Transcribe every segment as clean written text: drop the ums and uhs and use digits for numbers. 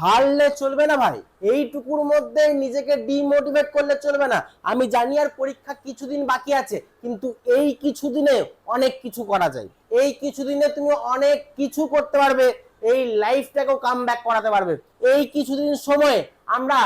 হারলে চলবে না ভাই, এইটুকুর মধ্যে নিজেকে ডিমোটিভেট করলে চলবে না। আমি জানি আর পরীক্ষা কিছুদিন বাকি আছে, কিন্তু এই কিছুদিনে অনেক কিছু করা যায়। এই কিছুদিনে তুমি অনেক কিছু করতে পারবে, এই লাইফটাকেও কাম ব্যাক করাতে পারবে। এই কিছুদিন সময়ে আমরা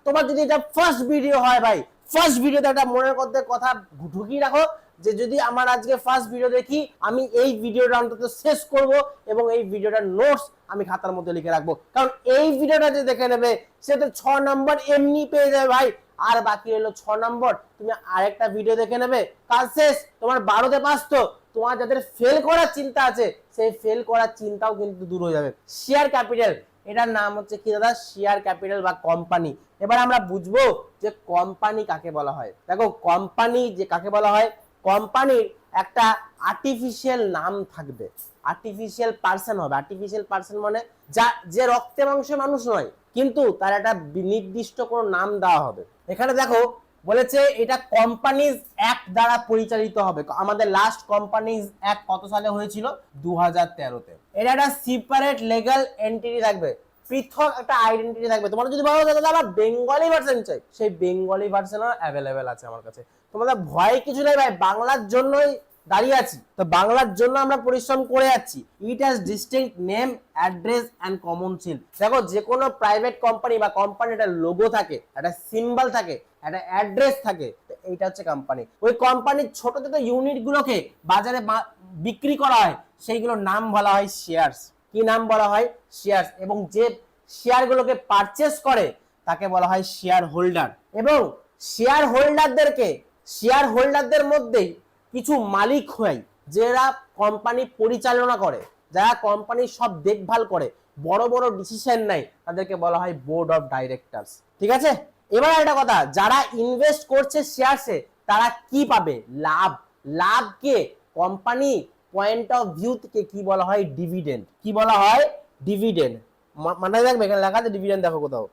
তোমার যদি এটা ফার্স্ট ভিডিও হয় ভাই, ফার্স্ট ভিডিওতে একটা মনের মধ্যে কথা ঢুকিয়ে রাখো যে যদি আমার আজকে ফার্স্ট ভিডিও দেখি, আমি এই ভিডিওটা অন্তত শেষ করব এবং এই ভিডিওটার নোটস আমি খাতার মধ্যে লিখে রাখবো। কারণ এই ভিডিওটা যে দেখে নেবে সে তো 6 নম্বর এমনি পেয়ে যাবে ভাই। আর বাকি হলো 6 নম্বর, তুমি আরেকটা ভিডিও দেখে নেবে, কাজ শেষ। তোমার 12তে পাস। তো তোমার যাদের ফেল করার চিন্তা আছে, সেই ফেল করার চিন্তাও কিন্তু দূর হয়ে যাবে। শেয়ার ক্যাপিটাল, এটার নাম হচ্ছে কি দাদা? শেয়ার ক্যাপিটাল বা কোম্পানি। এবার আমরা বুঝবো যে কোম্পানি কাকে বলা হয়। দেখো কোম্পানি যে কাকে বলা হয়, কোম্পানির একটা আর্টিফিশিয়াল নাম থাকবে, আর্টিফিশিয়াল পার্সন হবে। আর্টিফিশিয়াল পার্সন মানে যে রক্তে মাংসে মানুষ নয়, কিন্তু তার একটা নির্দিষ্ট কোনো নাম দেওয়া হবে। এখানে দেখো বলেছে এটা কোম্পানিজ অ্যাক্ট দ্বারা পরিচালিত হবে। আমাদের লাস্ট কোম্পানিজ অ্যাক্ট কত সালে হয়েছিল? 2013-তে। এটা একটা সেপারেট লিগ্যাল এন্টিটি থাকবে, পৃথক একটা আইডেন্টিটি থাকবে। তোমরা যদি ভালো দাদা আমার বেঙ্গলি ভার্সন চাই, সেই বেঙ্গলি ভার্সনও অ্যাভেলেবেল আছে আমার কাছে। তোমাদের ভয় কিছু নেই ভাই, বাংলার জন্যই দাঁড়িয়ে আছি, তো বাংলার জন্য আমরা পরিশ্রম করে যাচ্ছি। It has distinct name, address and common seal. দেখো যে কোনো প্রাইভেট কোম্পানি বা কোম্পানি একটা লোগো থাকে, একটা সিম্বল থাকে, একটা অ্যাড্রেস থাকে, এইটা হচ্ছে কোম্পানি। ওই কোম্পানির ছোট ছোট ইউনিট গুলোকে বাজারে বিক্রি করা হয়, সেইগুলোর নাম বলা হয় শেয়ারস। কি নাম বলা হয়? শেয়ারস। এবং যে শেয়ার গুলোকে পারচেস করে তাকে বলা হয় শেয়ার হোল্ডার। এবং শেয়ার হোল্ডারদের মধ্যেই কিছু মালিক হয়, যারা কোম্পানি পরিচালনা করে, যারা কোম্পানির সব দেখভাল করে, বড় বড় ডিসিশন নেয়, তাদেরকে বলা হয় বোর্ড অফ ডাইরেক্টরস। ঠিক আছে? এবার একটা কথা, যারা ইনভেস্ট করছে শেয়ারসে তারা কি পাবে? লাভ। লাভকে কোম্পানি পয়েন্ট অফ ভিউ থেকে কি বলা হয়? ডিভিডেন্ড। কি বলা হয়? ডিভিডেন্ড। মানে দেখবে এখানে লেখা আছে ডিভিডেন্ড, দেখো কোথাও।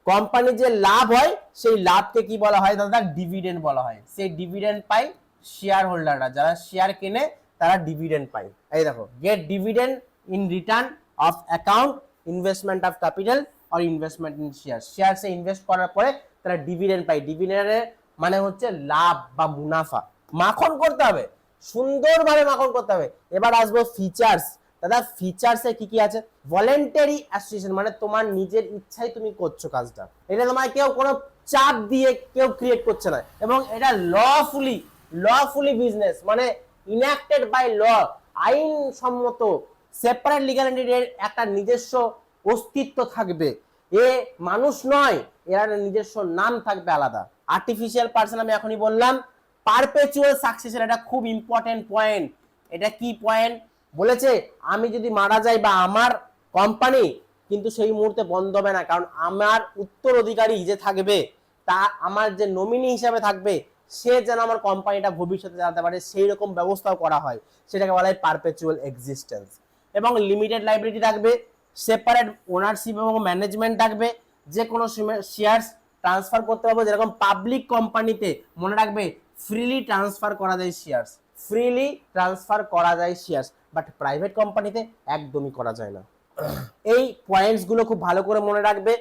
কোম্পানির যে লাভ হয় সেই লাভকে কি বলা হয় দাদা? ডিভিডেন্ড বলা হয়। সেই ডিভিডেন্ড পাই শেয়ার হোল্ডাররা, যারা শেয়ার কেনে তারা ডিভিডেন্ড পায়। এই দেখো, get dividend in return of account investment of capital or investment in share. শেয়ারসে ইনভেস্ট করার পরে তারা ডিভিডেন্ড পায়। ডিভিডেন্ডের মানে হচ্ছে লাভ বা মুনাফা। মাখন করতে হবে, সুন্দরভাবে মাখন করতে হবে। এবার আসবো ফিচার্স। দাদা ফিচার্সে কি কি আছে? ভলেন্টারি অ্যাসোসিয়েশন, মানে তোমার নিজের ইচ্ছায় তুমি করছো কাজটা, এটা তোমার কেউ কোনো চাপ দিয়ে কেউ ক্রিয়েট করছে না। এবং এটা লফুলি বিজনেস, মানে ইনঅ্যাক্টেড বাই ল, আইন সম্মত। সেপারেট লিগ্যাল এন্টিটির একটা নিজস্ব অস্তিত্ব থাকবে। এ মানুষ নয়, এর নিজস্ব নাম থাকবে আলাদা। আর্টিফিশিয়াল পার্সন আমি এখনই বললাম। পারপেচুয়াল সাকসেশন, এটা খুব ইম্পর্টেন্ট পয়েন্ট। এটা কি পয়েন্ট বলেছে? আমি যদি মারা যাই বা আমার কোম্পানি কিন্তু সেই মুহূর্তে বন্ধ হবে না, কারণ আমার উত্তরাধিকারী যে থাকবে, তা আমার যে নমিনি হিসাবে থাকবে, সে যেন আমার কোম্পানিটা ভবিষ্যতে চালাতে পারে, সেই রকম ব্যবস্থাও করা হয়। সেটাকে বলা হয় পারপেচুয়াল এক্সিস্টেন্স। এবং লিমিটেড লাইবিলিটি থাকবে, সেপারেট ওনারশিপ এবং ম্যানেজমেন্ট থাকবে। যে কোনো শেয়ারস ট্রান্সফার করতে পারবো, যেরকম পাবলিক কোম্পানিতে মনে রাখবে ফ্রিলি ট্রান্সফার করা যায় শেয়ারস, ফ্রিলি ট্রান্সফার করা যায় শেয়ারস, বাট প্রাইভেট কোম্পানিতে একদমই করা যায় না। এই পয়েন্টস গুলো খুব ভালো করে মনে রাখবে।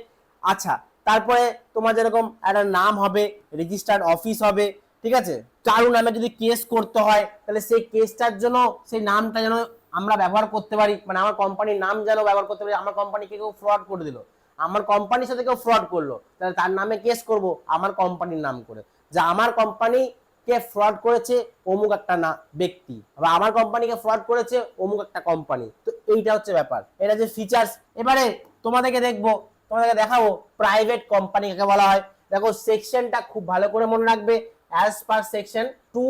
আচ্ছা, তারপরে তোমার যেরকম একটা নাম হবে, রেজিস্টার্ড অফিস হবে। ঠিক আছে? কারো নামে যদি কেস করতে হয়, তাহলে সেই কেসটার জন্য সেই নামটা যেন আমরা ব্যবহার করতে পারি, মানে আমার কোম্পানির নাম যেন ব্যবহার করতে পারি। আমার কোম্পানিকে কেউ ফ্রড করে দিল, আমার কোম্পানির সাথে কেউ ফ্রড করলো, তাহলে তার নামে কেস করব আমার কোম্পানির নাম করে, যে আমার কোম্পানি কে ফ্রড করেছে অমুক একটা না ব্যক্তি, বা আমার কোম্পানিকে ফ্রড করেছে অমুক একটা কোম্পানি। তো এইটা হচ্ছে ব্যাপার, এটা যে ফিচার্স। এবারে তোমাদেরকে দেখাবো প্রাইভেট কোম্পানি কাকে বলা হয়। দেখো সেকশনটা খুব ভালো করে মনে রাখবে। As per section 2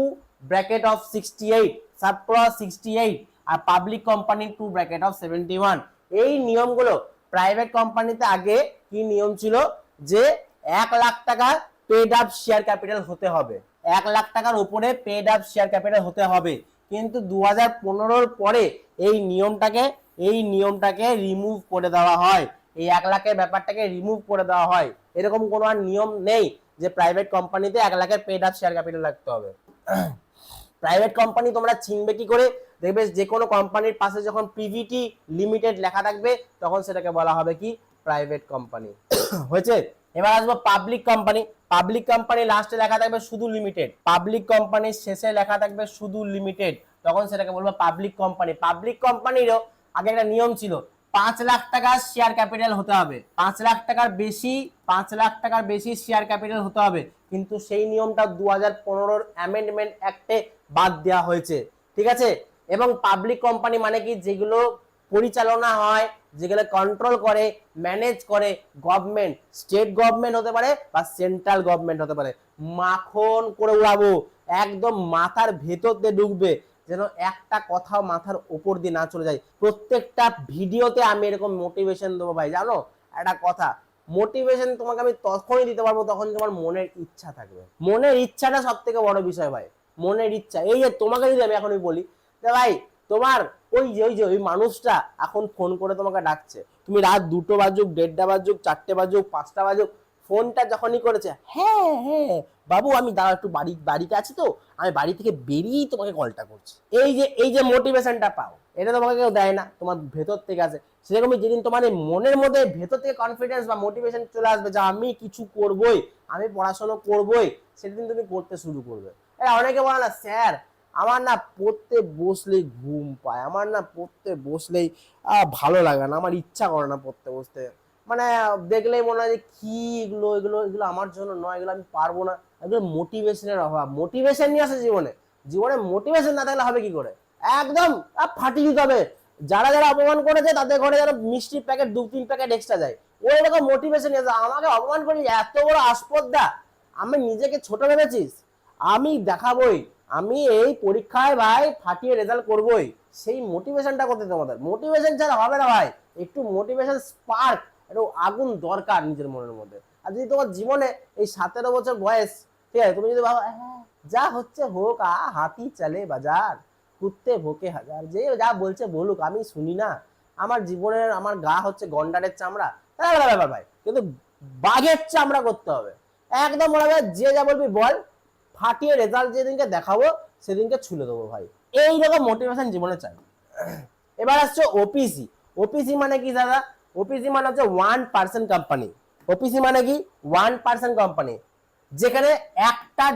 bracket of 68 sub clause 68 আর পাবলিক কোম্পানি 2 ব্র্যাকেট অফ 71। এই নিয়মগুলো প্রাইভেট কোম্পানিতে আগে কি নিয়ম ছিল, যে 1 লাখ টাকা পেড আপ শেয়ার ক্যাপিটাল হতে হবে, 1 লাখ টাকার উপরে পেড আপ শেয়ার ক্যাপিটাল হতে হবে। কিন্তু 2015-র পরে এই নিয়মটাকে রিমুভ করে দেওয়া হয়। এই 1 লাখের ব্যাপারটাকে রিমুভ করে দেওয়া হয়। এরকম কোনো আর নিয়ম নেই যে প্রাইভেট কোম্পানিতে 1 লাখের পেড আপ শেয়ার ক্যাপিটাল রাখতে হবে। প্রাইভেট কোম্পানি তোমরা চিনবে কি করে? দেখবে যে কোনো কোম্পানির পাশে যখন পিভিটি লিমিটেড লেখা থাকবে তখন সেটাকে বলা হবে কি প্রাইভেট কোম্পানি। হয়েছে। এবার আসবো পাবলিক কোম্পানি। পাবলিক কোম্পানি লাস্টে লেখা থাকবে শুধু লিমিটেড, পাবলিক কোম্পানির শেষে লেখা থাকবে শুধু লিমিটেড, তখন সেটাকে বলবো পাবলিক কোম্পানি। পাবলিক কোম্পানিরও আগে একটা নিয়ম ছিল, 5 লাখ টাকা শেয়ার ক্যাপিটাল হতে হবে, 5 লাখ টাকার বেশি, 5 লাখ টাকার বেশি শেয়ার ক্যাপিটাল হতে হবে, কিন্তু সেই নিয়মটা 2015 অ্যামেন্ডমেন্ট অ্যাক্টে বাদ দেওয়া হয়েছে। ঠিক আছে। এবং পাবলিক কোম্পানি মানে কি, যেগুলো পরিচালনা হয়, যেগুলো কন্ট্রোল করে, ম্যানেজ করে গভর্নমেন্ট, স্টেট গভর্নমেন্ট হতে পারে বা সেন্ট্রাল গভর্নমেন্ট হতে পারে। মাখন করে উড়াবো, একদম মাথার ভেতর দিয়ে ঢুকবে, যেন একটা কথাও মাথার উপর দিয়ে না চলে যায়। প্রত্যেকটা ভিডিওতে আমি এরকম মোটিভেশন দেবো ভাই। জানো একটা কথা, মোটিভেশন তোমাকে আমি তখনই দিতে পারবো তখন তোমার মনের ইচ্ছা থাকবে। মনের ইচ্ছাটা সব থেকে বড় বিষয় ভাই, মনের ইচ্ছা। এই যে তোমাকে যদি আমি এখনই বলি যে ভাই তোমার ওই মানুষটা এখন ফোন করে তোমাকে ডাকছে, তুমি রাত 2টো বাজুক, 1:30 বাজুক, 4টে বাজুক, 5টা বাজুক, ফোনটা যখনই করেছে, হ্যাঁ হ্যাঁ বাবু আমি দাঁড়া একটু বাড়িতে আছি, তো আমি বাড়ি থেকে বেরিয়েই তোমাকে কলটা করছি। এই যে মোটিভেশনটা পাও, এটা তোমাকে কেউ দেয় না, তোমার ভেতর থেকে আসে। সেরকমই যেদিন তোমার মনের মধ্যে ভেতর থেকে কনফিডেন্স বা মোটিভেশন চলে আসবে যে আমি কিছু করবই, আমি পড়াশোনা করবই, সেদিন তুমি করতে শুরু করবে। অনেকে বলে না স্যার আমার না পড়তে বসলেই ঘুম পায়, আমার না পড়তে বসলেই ভালো লাগে না, আমার ইচ্ছা করে না পড়তে বসতে, মানে দেখলেই মনে হয় যে কি এগুলো এগুলো এগুলো আমার জন্য নয়, এগুলো আমি পারবো না। এগুলো মোটিভেশনের অভাব। মোটিভেশন নিয়ে আসে জীবনে, জীবনে মোটিভেশন না থাকলে হবে কি করে? একদম ফাটিয়ে দিতে হবে। যারা যারা অপমান করেছে তাদের ঘরে যারা মিষ্টির প্যাকেট 2-3 প্যাকেট এক্সট্রা যায়, ওই রকম মোটিভেশন নিয়ে আসে। আমাকে অপমান করি, এত বড় আসপদ্দা, আমি নিজেকে ছোট ভেবেছিস? আমি দেখাবই, আমি এই পরীক্ষায় ভাই ফাটিয়ে রেজাল্ট করবই। সেই মোটিভেশনটা করতে তোমাদের, মোটিভেশন ছাড়া হবে না ভাই। একটু মোটিভেশন স্পার্ক, একটু আগুন দরকার নিজের মনের মধ্যে। আর যদি তোমার জীবনে এই 17 বছর বয়স, ঠিক আছে, তুমি যদি ভাবো যা হচ্ছে হোক, হাতি চলে বাজার, কুত্তে ভোকে হাজার, যে যা বলছে বলুক, আমি শুনি না, আমার জীবনের আমার গা হচ্ছে গন্ডারের চামড়া, ব্যাপার ভাই, কিন্তু বাঘের চামড়া করতে হবে। একদম মনে হবে যে যা বলবি বল, ফাটিয়ে রেজাল্ট যেদিনকে দেখাবো সেদিনকে ছুলে দেবো ভাই। এইরকম মোটিভেশন জীবনে চাই। এবার আসছে ওপিসি। ওপিসি মানে কি দাদা? ওপিসি মানে হচ্ছে 1% কোম্পানি। ওপিসি মানে কি? 1% কোম্পানি, যেখানে একটা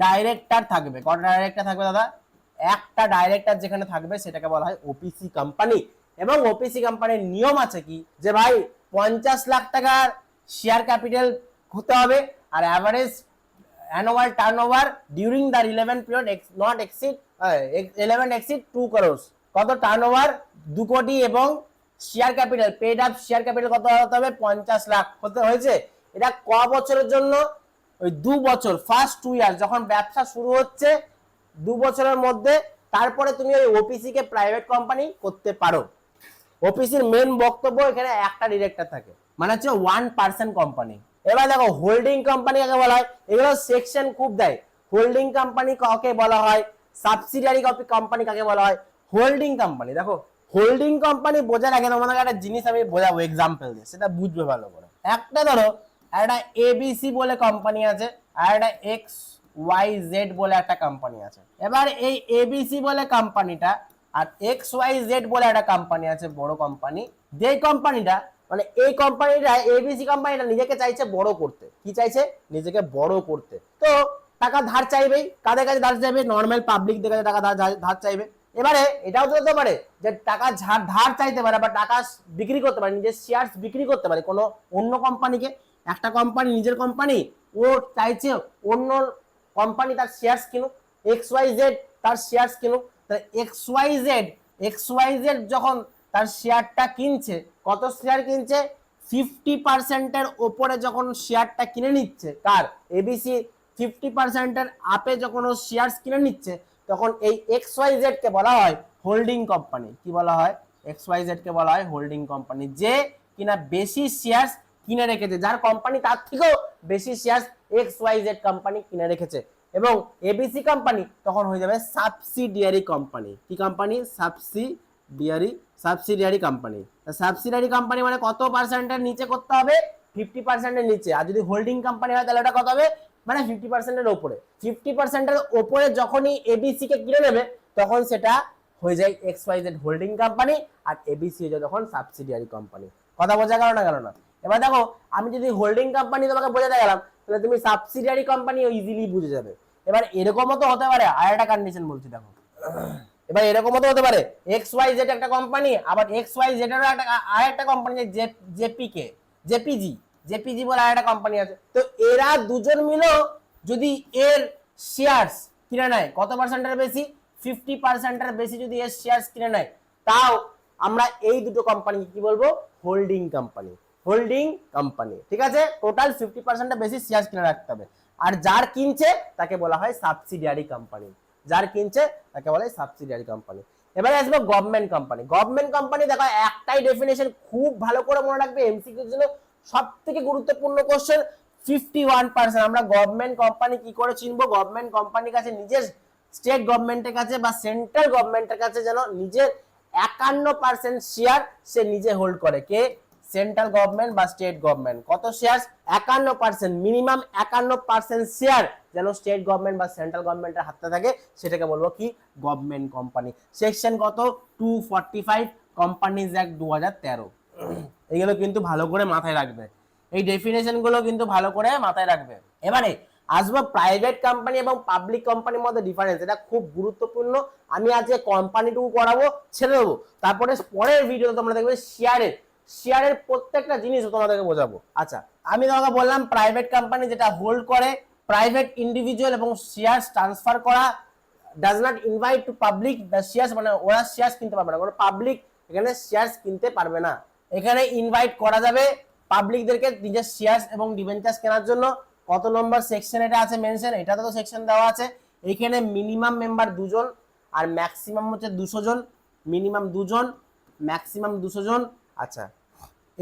ডাইরেক্টর থাকবে। কটা ডাইরেক্টর থাকবে দাদা? একটা ডাইরেক্টর যেখানে থাকবে সেটাকে বলা হয় ওপিসি কোম্পানি। এবং ওপিসি কোম্পানির নিয়ম আছে কি, যে ভাই 50 লাখ টাকার শেয়ার ক্যাপিটাল হতে হবে, আর average annual turnover during the relevant period not exceed 2 crores। কত টার্নওভার? 2 কোটি। এবং share capital, paid up share capital কত হতে হবে? 50 লাখ হতে হয়েছে। এটা ক বছরের জন্য? ওই 2 বছর, ফার্স্ট 2 ইয়ার, যখন ব্যবসা শুরু হচ্ছে 2 বছরের মধ্যে, তারপরে তুমি ওই ওপিসি কে প্রাইভেট কোম্পানি করতে পারো। ওপিসির মেন বক্তব্য, এখানে একটা ডিরেক্টর থাকে, মানে হচ্ছে 1% কোম্পানি। এবার দেখো হোল্ডিং কোম্পানি কাকে বলা হয়, এগুলো সেকশন খুব দেয়। হোল্ডিং কোম্পানি কাকে বলা হয়, সাবসিডিয়ারি কোম্পানি কাকে বলা হয়, হোল্ডিং কোম্পানি। দেখো হোল্ডিং কোম্পানি বোঝার আগে তোমাদের একটা জিনিস আমি বোঝাবো এক্সাম্পল দিয়ে, সেটা বুঝবে ভালো করে। একটা ধরো একটা এবিসি বলে কোম্পানি আছে, আর একটা এক্স ওয়াই জেড বলে একটা কোম্পানি আছে। এবার এই এবিসি বলে কোম্পানিটা আর এক্স ওয়াই জেড বলে একটা কোম্পানি আছে, বড় কোম্পানি। যে কোম্পানিটা, মানে এই কোম্পানিটা, এবিসি কোম্পানিটা নিজেকে চাইছে বড় করতে। কি চাইছে? নিজেকে বড় করতে। তো টাকা ধার চাইবেই। কাদের কাছে ধার চাইবে? নর্মাল পাবলিকদের কাছে টাকা ধার চাইবে। এবারে এটাও তো হতে পারে যে টাকা ধার চাইতে পারে বা টাকা বিক্রি করতে পারে, নিজের শেয়ার বিক্রি করতে পারে কোনো অন্য কোম্পানিকে। একটা কোম্পানি নিজের কোম্পানি, ও চাইছে অন্য কোম্পানি তার শেয়ার কিনুক, এক্স ওয়াই জেড তার শেয়ার কিনুক। এক্স ওয়াই জেড যখন তার শেয়ারটা কিনছে, কত শেয়ার কিনছে? 50%-এর ওপরে যখন শেয়ারটা কিনে নিচ্ছে, কার? এবিসি 50%-এর আপে যখন ও শেয়ার কিনে নিচ্ছে, তখন এই এক্স ওয়াই জেড কে বলা হয় হোল্ডিং কোম্পানি। কি বলা হয়? এক্স ওয়াই জেড কে বলা হয় হোল্ডিং কোম্পানি, যে কিনা বেশি শেয়ার কিনে রেখেছে, যার কোম্পানি তার থেকেও বেশি share X Y Z company কিনে রেখেছে। এবং এবিসি কোম্পানি তখন হয়ে যাবে সাবসিডিয়ারি কোম্পানি। কি company? Subsidiary company. Subsidiary company মানে কত পার্সেন্টের নিচে করতে হবে? 50%-এর নিচে। আর যদি হোল্ডিং কোম্পানি হয় তাহলে এটা কত হবে? মানে 50%-এর উপরে। 50%-এর উপরে যখনই এবিসি কে কিনে নেবে, তখন সেটা হয়ে যায় XYZ হোল্ডিং কোম্পানি, আর ABC হয়ে যায় তখন সাবসিডিয়ারি কোম্পানি। কথা বোঝা গেল না গেল না? এবার দেখো আমি যদি হোল্ডিং কোম্পানি তোমাকে বোঝাতে গেলাম, তাহলে তুমি সাবসিডিয়ারি কোম্পানি ইজিলি বুঝে যাবে। এবার এরকমও তো হতে পারে, আর একটা কন্ডিশন বলছি দেখো, এবার এরকমও তো হতে পারে XYZ একটা কোম্পানি, আবার XYZ এর আর একটা কোম্পানি জেপিজি বলে আর একটা কোম্পানি আছে। তো এরা দুজন মিলে যদি এর শেয়ারস কিনে নেয় কত পার্সেন্টের বেশি, 50%-এর বেশি যদি এর শেয়ারস কিনে নেয়, তাও আমরা এই দুটো কোম্পানি কি বলবো, হোল্ডিং কোম্পানি। ঠিক আছে, টোটাল 50%-এর বেশি শেয়ারস কিনে রাখতে হবে। আর যার কিনছে তাকে বলা হয় সাবসিডিয়ারি কোম্পানি, এবারে আসবে গভর্নমেন্ট কোম্পানি। দেখো একটাই ডেফিনেশন, খুব ভালো করে মনে রাখবে, এমসিকিউর জন্য সবথেকে গুরুত্বপূর্ণ কোশ্চেন। 51%। আমরা গভর্নমেন্ট কোম্পানি কি করে চিনবো? গভর্নমেন্ট কোম্পানির কাছে নিজের স্টেট গভর্নমেন্টের কাছে বা সেন্ট্রাল গভর্নমেন্টের কাছে যেন নিজের 51% শেয়ার সে নিজে হোল্ড করে। কে? সেন্ট্রাল গভর্নমেন্ট বা স্টেট গভর্নমেন্ট। কত শেয়ার? 51%। মিনিমাম 51% শেয়ার যেন স্টেট গভর্নমেন্ট বা সেন্ট্রাল গভর্নমেন্টের হাতে থাকে, সেটাকে বলবো কি, গভর্নমেন্ট কোম্পানি। সেকশন কত? 245 কোম্পানিজ অ্যাক্ট 2013। এগুলো কিন্তু ভালো করে মাথায় রাখবে, এই ডেফিনেশন গুলো কিন্তু ভালো করে মাথায় রাখবে। এবারে আসবো প্রাইভেট কোম্পানি এবং পাবলিক কোম্পানির মধ্যে ডিফারেন্স, এটা খুব গুরুত্বপূর্ণ। আমি আজকে কোম্পানিটুকু করাবো, ছেড়ে দেবো, তারপরে পরের ভিডিওতে তোমরা দেখবে শেয়ারের প্রত্যেকটা জিনিস তোমাদেরকে বোঝাবো। আচ্ছা, আমি তোমাকে বললাম প্রাইভেট কোম্পানি যেটা হোল্ড করে প্রাইভেট ইন্ডিভিজুয়াল এবং শেয়ার ট্রান্সফার করা, does not invite to public the shares, মানে ওরা শেয়ারস কিনতে পারবে না, কোনো পাবলিক এখানে শেয়ারস কিনতে পারবে না। এখানে ইনভাইট করা যাবে পাবলিকদেরকে নিজের শেয়ারস এবং ডিবেঞ্চার্স কেনার জন্য। কত নম্বর সেকশন এটা আছে মেনশন? এটাতে তো সেকশন দেওয়া আছে। এইখানে মিনিমাম মেম্বার 2 জন আর ম্যাক্সিমাম হচ্ছে 200 জন, মিনিমাম 2 জন, ম্যাক্সিমাম 200 জন। আচ্ছা,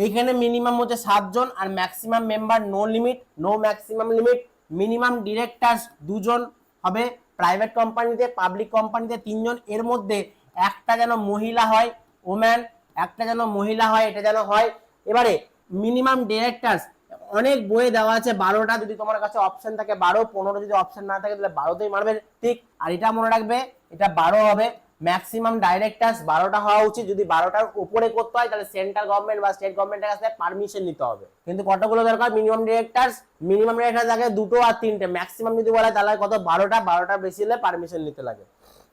এইখানে মিনিমাম হচ্ছে 7 জন আর maximum member no limit, no maximum limit. Minimum directors 2 জন হবে প্রাইভেট কোম্পানিতে, পাবলিক কোম্পানিতে 3 জন। এর মধ্যে একটা যেন মহিলা হয়, ওম্যান, একটা যেন মহিলা হয়, এটা যেন হয়। এবারে মিনিমাম ডিরেক্টরস অনেক বইয়ে দেওয়া আছে 12টা, যদি তোমার কাছে অপশন থাকে 12, 15 যদি অপশন না থাকে তাহলে 12তেই মারবে, ঠিক। আর এটা মনে রাখবে, এটা 12 হবে। ম্যাক্সিমাম ডাইরেক্টরস 12টা হওয়া উচিত। যদি 12টার উপরে করতে হয় তাহলে সেন্ট্রাল গভর্নমেন্ট বা স্টেট গভর্নমেন্টের কাছে পারমিশন নিতে হবে। কিন্তু কতগুলো দরকার মিনিমাম ডিরেক্টরস? মিনিমাম ডিরেক্টর থাকে 2টো আর 3টে, ম্যাক্সিমাম যদি বলা তাহলে কত? 12টা বেশি হলে পারমিশন নিতে লাগে।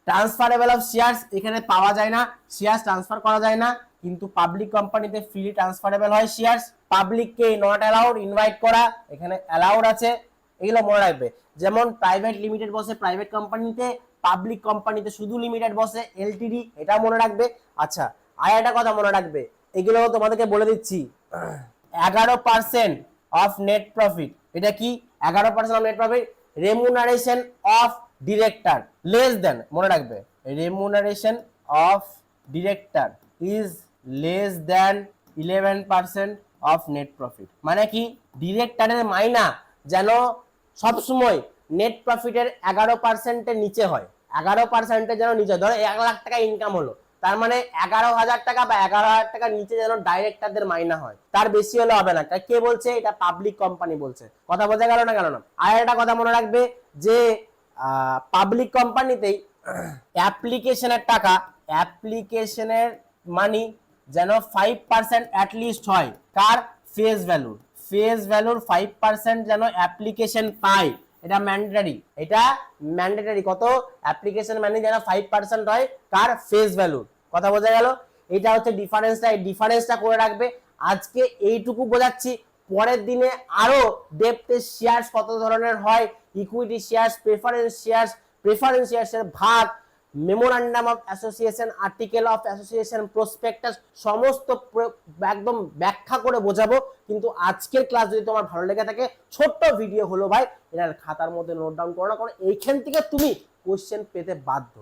ট্রান্সফারেবল অফ শেয়ারস এখানে পাওয়া যায় না, শেয়ারস ট্রান্সফার করা যায় না, কিন্তু পাবলিক কোম্পানিতে ফ্রি ট্রান্সফারেবল হয় শেয়ারস। পাবলিককে নট অ্যালাউড, ইনভাইট করা এখানে অ্যালাউড আছে। এগুলো মনে রাখবে। যেমন প্রাইভেট লিমিটেড বসে প্রাইভেট কোম্পানিতে, পাবলিক কোম্পানিতে শুধু লিমিটেড বসে এলটিডি, এটা মনে রাখবে। আচ্ছা, আর একটা কথা মনে রাখবে, এগুলো তোমাদেরকে বলে দিচ্ছি। 11% অফ নেট প্রফিট, এটা কি? 11% of net profit. Remuneration of director less than, মনে রাখবে, remuneration of director is less than 11% of net profit. মানে কি? ডিরেক্টরের মাইনা যেন সবসময় নেট প্রফিটের 11%-এর নিচে হয়, 11%-এর যেন নিচে। ধরো 1 লাখ টাকা ইনকাম হলো, তার মানে 11,000 টাকা বা 11,000 টাকার নিচে যেন ডাইরেক্টরদের মাইনা হয়, তার বেশি হলে হবে না। কে বলছে? এটা পাবলিক কোম্পানি বলছে। কথা বোঝা গেল না গেল না? আর একটা কথা মনে রাখবে যে পাবলিক কোম্পানিতেই অ্যাপ্লিকেশনের টাকা, অ্যাপ্লিকেশনের মানি যেন 5% অ্যাটলিস্ট হয়। কার? ফেস ভ্যালুর। ফেস ভ্যালুর 5% যেন অ্যাপ্লিকেশন পায়, এটা ম্যান্ডেটরি। এটা ম্যান্ডেটরি। কত? অ্যাপ্লিকেশন মানি যেন 5% হয়, কার? ফেস ভ্যালুর। কথা বোঝা গেল? এটা হচ্ছে ডিফারেন্সটা, এই ডিফারেন্সটা করে রাখবে। আজকে এইটুকু বোঝাচ্ছি, পরের দিনে আরো ডেপথে শেয়ারস কত ধরনের হয়, ইকুইটি শেয়ারস, প্রেফারেন্স শেয়ারসের ভাগ, memorandum of association, article of association, prospectus, সমস্ত একদম ব্যাখ্যা করে বোঝাবো। কিন্তু আজকের ক্লাস যদি তোমার ভালো লেগে থাকে, ছোট্ট ভিডিও হলো ভাই, এটা খাতার মধ্যে নোট ডাউন করো না, কারণ এইখান থেকে তুমি কোশ্চেন পেতে বাধ্য।